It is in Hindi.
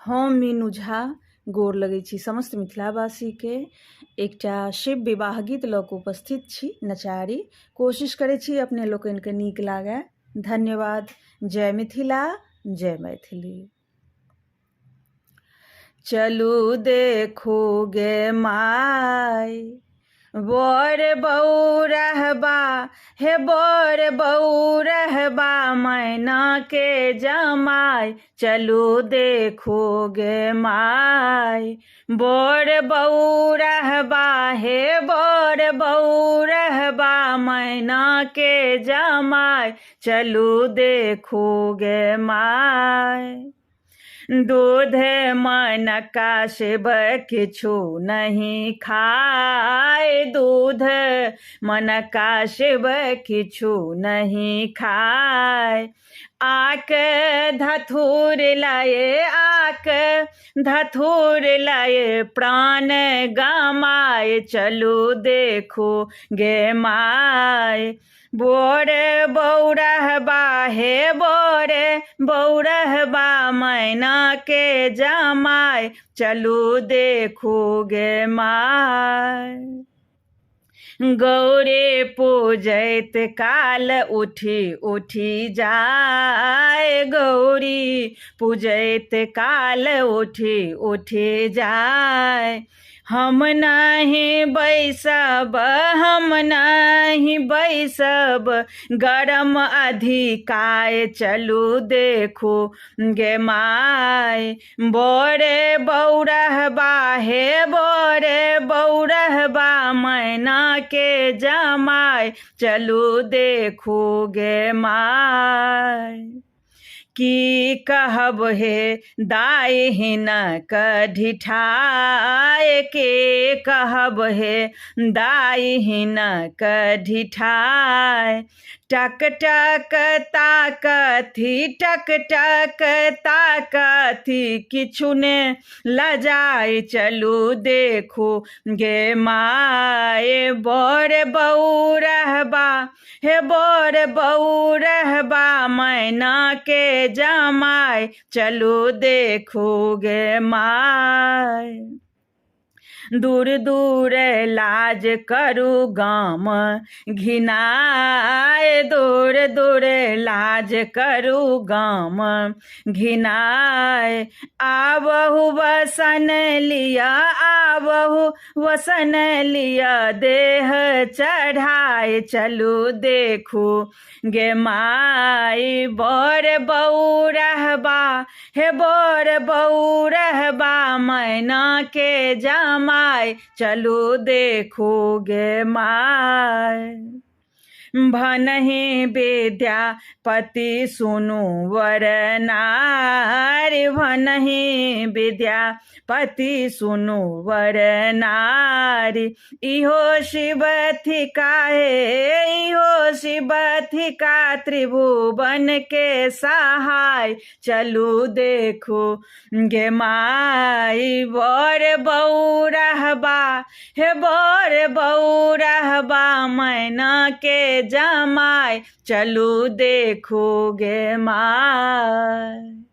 हम मीनू झा गोर लगै छी समस्त मिथिलावासी के एकटा शिव विवाह गीत लऽ कऽ उपस्थित छी नचारी। कोशिश करै छी अपने लोकनि के नीक लागै। धन्यवाद। जय मिथिला, जय मैथिली। चलू देखू गे माय, बर बऊ रहबा हे बर बऊ रहबा मैना के जमाय। चलू देखू गे माय, बर बऊ रहबा हे बर बऊ रहबा मैना के जमाय। चलू देखू गे माय, दूध मनका शिव किछु नहीं खाए। दूध मनका शिव किछु नहीं खाए। आक धथुर लाए, आक धथुर लाए प्राण गमाए। चलू देखू गे माय, बोर बऊ रहबा हे बोर बऊ रहबा मैना के जमाय। चलू देखू गे माय, गौरी पूजैत काल उठी उठी जाय। गौरी पूजैत काल उठी उठी जाय। हम नहीं बैसब, हम नहीं बैसब गरम अधिकाय। चलू देखू गे माय, बोरे बऊ रहबा हे बोरे बऊ रहबा मैना के जमाय। चलू देखू गे माय, की कहब हे दाय हिनक ढिठाय। के कहब हे दाय हिनक ढिठाय। टक टक ताकथी, टक टक ताकथी किछु ने लजाय। चलू देखू गे माय, बर बऊ रहबा हे बर बऊ रहबा मैना के जमाय। चलू देखू गे माय, दूर दूर लाज करू गाम घिनाय। दूर दूर लाज करू गाम घिनाय। आबहु वसन लिया, आबहु वसन लिया देह चढ़ाए। चलू देखू गे माय, बर बऊ रहबा हे बर बऊ रहबा मैना के जमाय। चलू देखू गे माय, भनहि विद्यापति सुनु वर नारी। भनहि विद्यापति सुनु वर नारी। इहो शिव थिका हे, इहो शिव थिका त्रिभुवन के सहाय। चलू देखू गे माय, बर बऊ रहबा हे बर बऊ रहबा मैना के जमाय। चलू देखू गे माय।